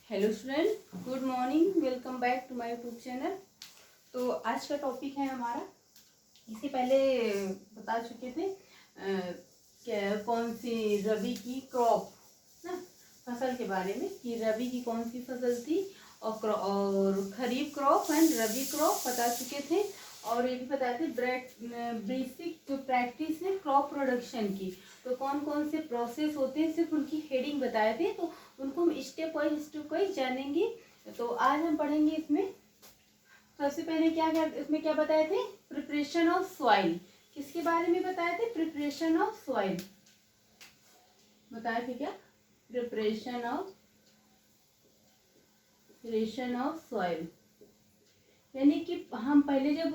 Hello student, good morning. Welcome back to my YouTube channel. तो आज का topic है हमारा, इससे पहले बता चुके थे क्या कौन सी रबी की क्रॉप ना फसल के बारे में, कि रबी की कौन सी फसल थी और खरीफ क्रॉप एंड रबी क्रॉप बता चुके थे। और ये भी बताए थे बेसिक जो प्रैक्टिस है क्रॉप प्रोडक्शन की, तो कौन कौन से प्रोसेस होते हैं सिर्फ उनकी हेडिंग बताए थे, तो उनको हम स्टेप वाइज जानेंगे। तो आज हम पढ़ेंगे इसमें सबसे पहले क्या क्या इसमें क्या बताए थे, प्रिपरेशन ऑफ सॉइल। किसके बारे में बताए थे? प्रिपरेशन ऑफ सॉइल बताए थे। क्या? प्रिपरेशन ऑफ सॉइल, यानी कि हम पहले जब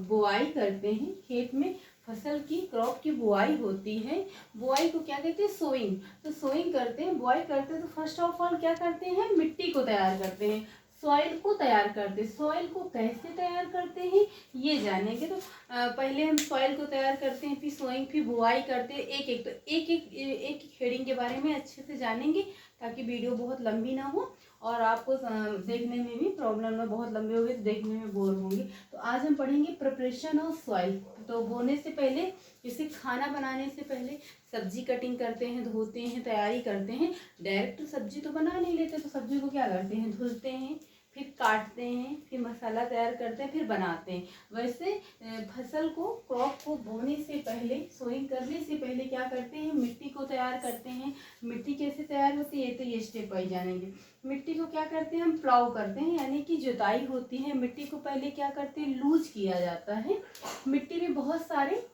बुआई करते हैं खेत में, फसल की क्रॉप की बुआई होती है, बुआई को क्या कहते हैं? सोइंग। तो सोइंग करते हैं, बुआई करते हैं, तो फर्स्ट ऑफ ऑल क्या करते हैं? मिट्टी को तैयार करते हैं, सॉइल को तैयार करते हैं। सॉइल को कैसे तैयार करते हैं ये जानेंगे। तो पहले हम सॉइल को तैयार करते हैं, फिर सोइंग, फिर बुआई करते हैं। एक हेडिंग के बारे में अच्छे से जानेंगे ताकि वीडियो बहुत लंबी ना हो और आपको देखने में भी प्रॉब्लम ना, बहुत लंबे हो गए तो देखने में बोर होंगे। तो आज हम पढ़ेंगे प्रिपरेशन ऑफ सॉइल। तो बोने से पहले, जैसे खाना बनाने से पहले सब्जी कटिंग करते हैं, धोते हैं, तैयारी करते हैं। डायरेक्ट सब्जी तो बना नहीं लेते, तो सब्जी को क्या करते हैं? धुलते हैं, फिर काटते हैं, फिर मसाला तैयार करते हैं, फिर बनाते हैं। वैसे फसल को, क्रॉप को बोने से पहले, सोइंग करने से पहले क्या करते हैं? मिट्टी को तैयार करते हैं। मिट्टी कैसे तैयार होती है, तो ये स्टेप वाइज जानेंगे। मिट्टी को क्या करते हैं? हम प्लाउ करते हैं, यानी कि जुताई होती है। मिट्टी को पहले क्या करते हैं? लूज किया जाता है। मिट्टी में बहुत सारे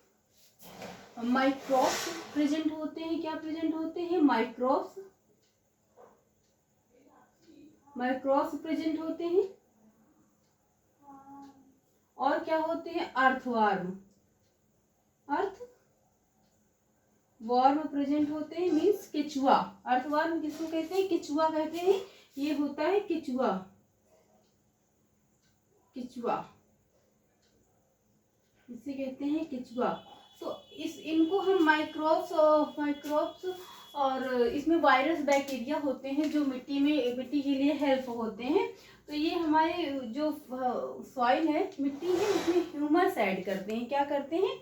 माइक्रोब्स प्रेजेंट होते हैं। क्या प्रेजेंट होते हैं? माइक्रोब्स प्रेजेंट होते हैं। और क्या होते हैं? अर्थवर्म प्रेजेंट होते हैं, मीन्स केचुआ। अर्थवर्म किसको कहते हैं? केचुआ कहते हैं। ये होता है केचुआ। इसे कहते हैं केचुआ। तो इनको हम माइक्रोब्स और इसमें वायरस बैक्टीरिया होते हैं जो मिट्टी के लिए हेल्प होते हैं। तो ये हमारे जो सॉइल है, मिट्टी है, इसमें ह्यूमस ऐड करते हैं। क्या करते हैं?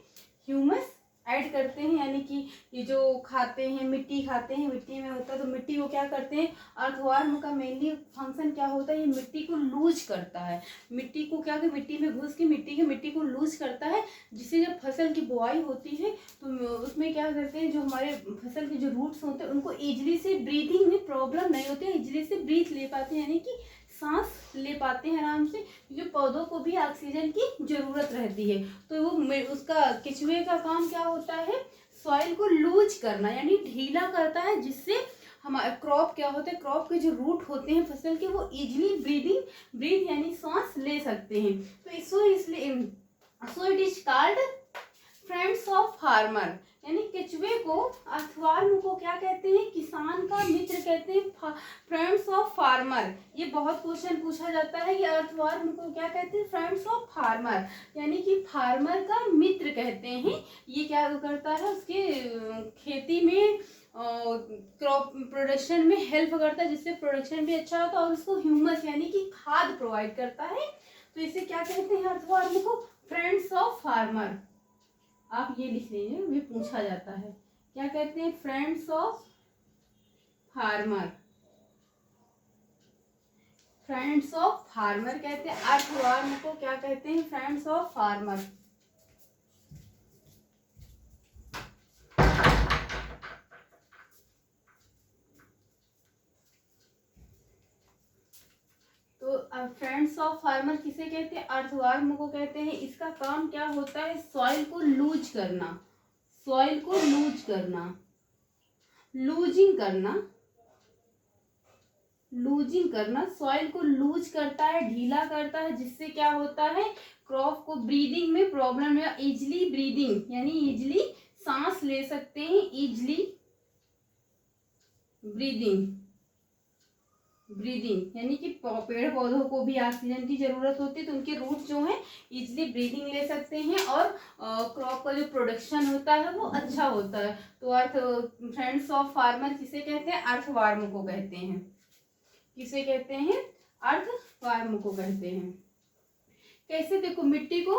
ह्यूमस ऐड करते हैं, यानी कि ये जो खाते हैं, मिट्टी खाते हैं, मिट्टी में होता है, तो मिट्टी को क्या करते हैं? अर्थवर्म का मेनली फंक्शन क्या होता है? ये मिट्टी को लूज करता है। मिट्टी को क्या करता है? मिट्टी में घुस के मिट्टी को लूज करता है, जिससे जब फसल की बुआई होती है तो उसमें क्या करते हैं, जो हमारे फसल के जो रूट्स होते हैं उनको इजली से ब्रीदिंग में प्रॉब्लम नहीं होती है, इजली से ब्रीथ ले पाते हैं, यानी कि सांस ले पाते हैं आराम से, जो पौधों को भी ऑक्सीजन की जरूरत रहती है। तो वो उसका केचुए का काम क्या होता है? सॉइल को लूज करना, यानी ढीला करता है, जिससे हमारा क्रॉप क्या होता है, क्रॉप के जो रूट होते हैं फसल के, वो इजिली ब्रीथ यानी सांस ले सकते हैं। तो इसलिए so it is called friends of farmer, यानी केचुए को, अर्थवर्म को क्या कहते हैं? किसान का मित्र कहते हैं, फ्रेंड्स ऑफ फार्मर। ये बहुत क्वेश्चन पूछा जाता है कि अर्थवर्म को क्या कहते हैं? फ्रेंड्स ऑफ फार्मर, यानी कि फार्मर का मित्र कहते हैं। ये क्या करता है? उसके खेती में, क्रॉप प्रोडक्शन में हेल्प करता है, जिससे प्रोडक्शन भी अच्छा होता है, और उसको ह्यूमस यानी कि खाद प्रोवाइड करता है। तो इसे क्या कहते हैं? अर्थवर्म को फ्रेंड्स ऑफ फार्मर। आप ये लिख लीजिए, ये पूछा जाता है। क्या कहते हैं? Friends of farmer. Friends of farmer कहते हैं। अर्थवर्म को क्या कहते हैं? Friends of farmer. तो फ्रेंड्स ऑफ फार्मर किसे कहते हैं? अर्थवर्म को कहते हैं। इसका काम क्या होता है? सॉइल को लूज करना, लूजिंग करना, सॉइल को लूज करता है, ढीला करता है, जिससे क्या होता है? क्रॉप को ब्रीदिंग में प्रॉब्लम, या इजली ब्रीदिंग, यानी इजली सांस ले सकते हैं, इजली ब्रीदिंग, यानी कि पेड़ पौधों को भी ऑक्सीजन की जरूरत होती है, तो उनके रूट जो हैं इजली ब्रीदिंग ले सकते हैं, और क्रॉप का जो प्रोडक्शन होता है वो अच्छा होता है। तो फ्रेंड्स ऑफ फार्मर किसे कहते हैं? अर्थवर्म को कहते हैं। किसे कहते हैं, अर्थवर्म को कहते हैं। कैसे, देखो मिट्टी को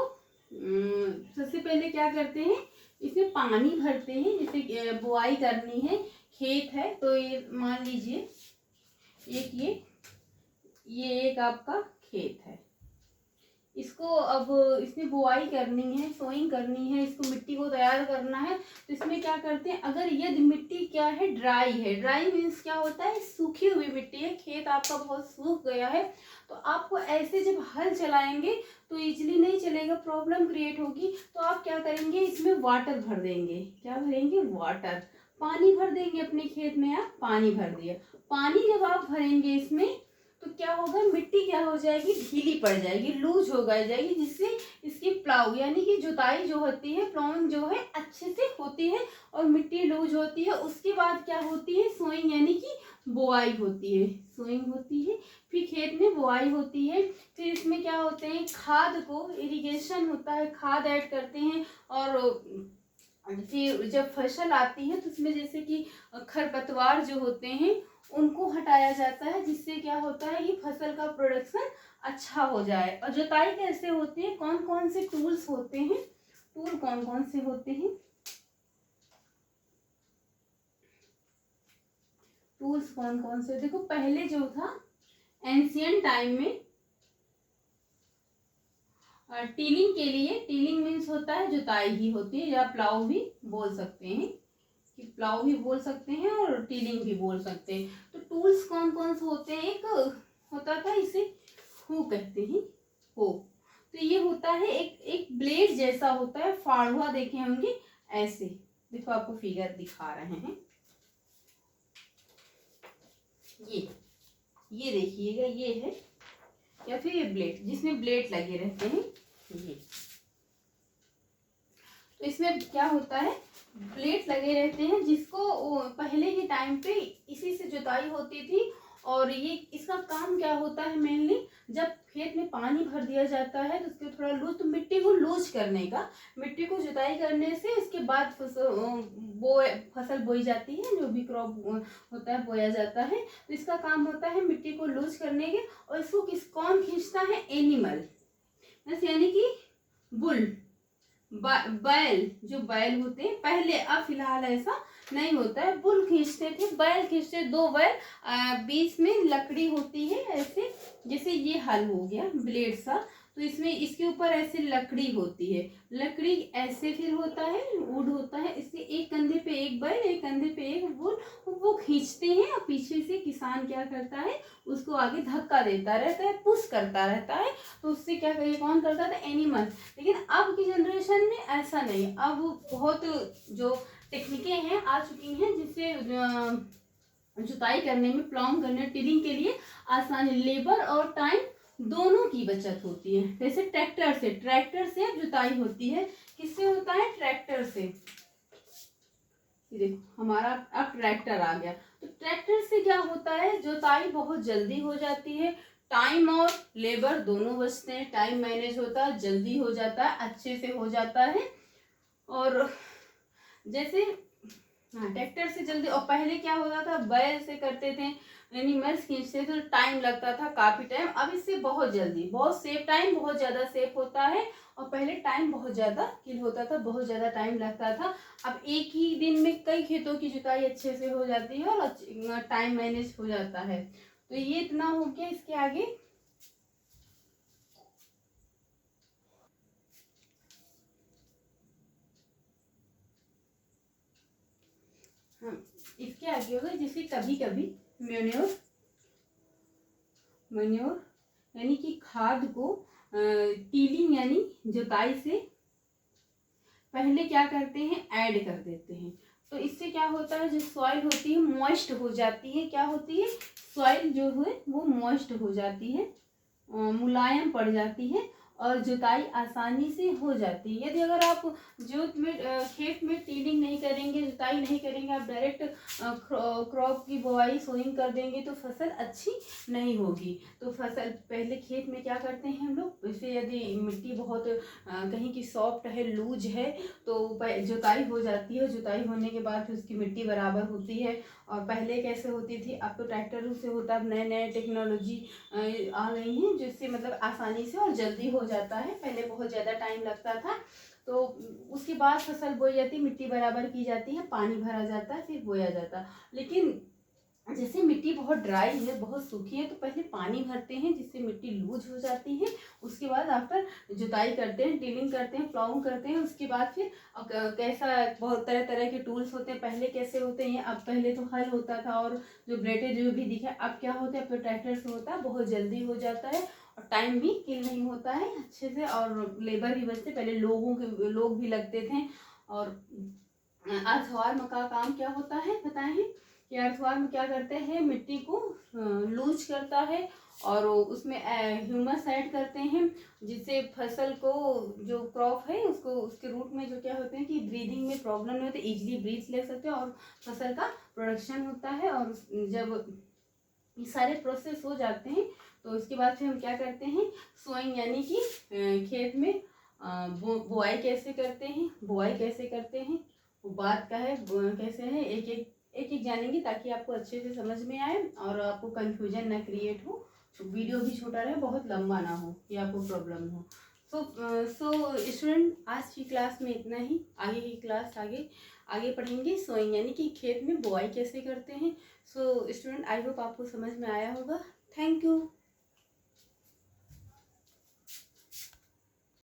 सबसे पहले क्या करते हैं, इसमें पानी भरते हैं। जैसे बुआई करनी है, खेत है, तो ये मान लीजिए एक ये एक आपका खेत है, इसको अब इसमें बुआई करनी है, सोइंग करनी है, इसको मिट्टी को तैयार करना है। तो इसमें क्या करते हैं, अगर यदि मिट्टी क्या है, ड्राई है, ड्राई मीन्स क्या होता है, सूखी हुई मिट्टी है, खेत आपका बहुत सूख गया है, तो आपको ऐसे जब हल चलाएंगे तो इजीली नहीं चलेगा, प्रॉब्लम क्रिएट होगी। तो आप क्या करेंगे, इसमें वाटर भर देंगे। क्या भरेंगे, वाटर, पानी भर देंगे। अपने खेत में आप पानी भर दिया, पानी जब आप भरेंगे इसमें तो क्या होगा, मिट्टी क्या हो जाएगी, ढीली पड़ जाएगी, लूज हो जाएगी, जिससे इसकी प्लाउ यानी कि जुताई जो होती है, प्लाउइंग जो है अच्छे से होती है और मिट्टी लूज होती है। उसके बाद क्या होती है, सोइंग यानी कि बुआई होती है, सोइंग होती है, फिर खेत में बुआई होती है। फिर इसमें क्या होते हैं, खाद को, इरिगेशन होता है, खाद ऐड करते हैं। और फिर जब फसल आती है तो उसमें जैसे कि खरपतवार जो होते हैं उनको हटाया जाता है, जिससे क्या होता है कि फसल का प्रोडक्शन अच्छा हो जाए। और जुताई कैसे होती है, कौन कौन से टूल्स होते हैं, टूल कौन कौन से होते हैं, टूल्स कौन कौन से, देखो पहले जो था एंशियंट टाइम में टीलिंग के लिए, टीलिंग मीन्स होता है जुताई ही होती है, या प्लाऊ भी बोल सकते हैं, कि प्लाऊ भी बोल सकते हैं और टीलिंग भी बोल सकते हैं। तो टूल्स कौन कौन से होते हैं, एक होता था, इसे हू कहते हैं, हो, तो ये होता है एक ब्लेड जैसा होता है, फाड़ुआ देखे होंगे ऐसे, देखो आपको फिगर दिखा रहे हैं, ये देखिएगा, ये है, या फिर ये ब्लेड जिसमें ब्लेड लगे रहते हैं, ये। तो इसमें क्या होता है, ब्लेड लगे रहते हैं, जिसको पहले के टाइम पे इसी से जुताई होती थी। और ये इसका काम क्या होता है, मेनली जब खेत में पानी भर दिया जाता है तो उसके थोड़ा लूज, तो मिट्टी को लूज करने का, मिट्टी को जुताई करने से उसके बाद फसल बोई जाती है, जो भी क्रॉप होता है बोया जाता है, तो इसका काम होता है मिट्टी को लूज करने के। और इसको कौन खींचता है, एनिमल, यानी कि बुल, बैल, जो बैल होते हैं पहले, अब फिलहाल ऐसा नहीं होता है, बुल खींचते थे, बैल खींचते, दो बैल, बीच में लकड़ी होती है ऐसे, जैसे ये हल हो गया ब्लेड सा, तो इसमें इसके ऊपर ऐसे लकड़ी होती है, लकड़ी ऐसे फिर होता है, वुड होता है, इससे एक कंधे पे एक बैल, एक कंधे पे एक वुड, वो खींचते हैं, और पीछे से किसान क्या करता है, उसको आगे धक्का देता रहता है, पुश करता रहता है, तो उससे क्या करिए, कौन करता था, एनिमल। लेकिन अब की जनरेशन में ऐसा नहीं, अब बहुत जो टेक्निकें हैं आ चुकी हैं, जिससे जुताई करने में, प्लाउइंग करने, टिलिंग के लिए आसानी, लेबर और टाइम दोनों की बचत होती है। जैसे ट्रैक्टर से जुताई होती है, किससे होता है, ट्रैक्टर से। देखो हमारा अब ट्रैक्टर आ गया, तो ट्रैक्टर से क्या होता है, जुताई बहुत जल्दी हो जाती है, टाइम और लेबर दोनों बचते हैं, टाइम मैनेज होता है, जल्दी हो जाता है, अच्छे से हो जाता है। और जैसे ट्रैक्टर से जल्दी, और पहले क्या होता था, बैल से करते थे, एनिमल्स खींचते थे, तो टाइम लगता था काफी टाइम। अब इससे बहुत जल्दी, बहुत सेव टाइम, बहुत ज्यादा सेव होता है। और पहले टाइम बहुत ज्यादा किल होता था, बहुत ज्यादा टाइम लगता था। अब एक ही दिन में कई खेतों की जुताई अच्छे से हो जाती है और टाइम मैनेज हो जाता है। तो ये इतना हो गया, इसके आगे इसके आगे होगा, जैसे कभी कभी मैन्योर यानी कि खाद को टीलिंग यानी जुताई से पहले क्या करते हैं, ऐड कर देते हैं। तो इससे क्या होता है, जो सॉइल होती है मॉइस्ट हो जाती है, क्या होती है, सॉइल जो है वो मॉइस्ट हो जाती है, मुलायम पड़ जाती है। और जुताई आसानी से हो जाती है। यदि अगर आप खेत में टीलिंग नहीं करेंगे, जुताई नहीं करेंगे, आप डायरेक्ट क्रॉप की बुआई सोइंग कर देंगे तो फसल अच्छी नहीं होगी। तो फसल पहले खेत में क्या करते हैं हम लोग, जैसे यदि मिट्टी बहुत कहीं की सॉफ्ट है, लूज है, तो जुताई हो जाती है। जुताई होने के बाद उसकी मिट्टी बराबर होती है। और पहले कैसे होती थी, अब तो ट्रैक्टरों से होता है। अब नए नए टेक्नोलॉजी आ गई हैं जिससे मतलब आसानी से और जल्दी हो जाता है। पहले बहुत ज़्यादा टाइम लगता था। तो उसके बाद फसल बोई जाती, मिट्टी बराबर की जाती है, पानी भरा जाता है, फिर बोया जाता है। लेकिन जैसे मिट्टी बहुत ड्राई है, बहुत सूखी है, तो पहले पानी भरते हैं जिससे मिट्टी लूज हो जाती है। उसके बाद आफ्टर जुताई करते हैं, टिलिंग करते हैं, प्लाउंग करते हैं। उसके बाद फिर कैसा, बहुत तरह तरह के टूल्स होते हैं। पहले कैसे होते हैं, अब पहले तो हल होता था और जो ब्लेड जो भी दिखा, अब क्या होता है, अब तो ट्रैक्टर से होता है, बहुत जल्दी हो जाता है और टाइम भी किल नहीं होता है अच्छे से, और लेबर भी बचते। पहले लोग भी लगते थे। और अर्थवार्म का काम क्या होता है बताएं हैं कि अर्थवार्म क्या करते हैं, मिट्टी को लूज करता है और उसमें ह्यूमस ऐड करते हैं, जिससे फसल को, जो क्रॉप है उसको, उसके रूट में जो क्या होते हैं कि ब्रीदिंग में प्रॉब्लम नहीं होती, इजीली ब्रीथ ले सकते हैं और फसल का प्रोडक्शन होता है। और जब ये सारे प्रोसेस हो जाते हैं तो उसके बाद फिर हम क्या करते हैं, सोइंग, यानी कि खेत में बुआई कैसे करते हैं, बुआई कैसे करते हैं वो बात का है, कैसे है, एक एक जानेंगे ताकि आपको अच्छे से समझ में आए और आपको कंफ्यूजन ना क्रिएट हो। वीडियो भी छोटा रहे, बहुत लंबा ना हो कि आपको प्रॉब्लम हो। सो स्टूडेंट, आज की क्लास में इतना ही। आगे की क्लास आगे पढ़ेंगे सोइंग, यानी कि खेत में बुआई कैसे करते हैं। सो स्टूडेंट, आई होप आपको समझ में आया होगा। Thank you.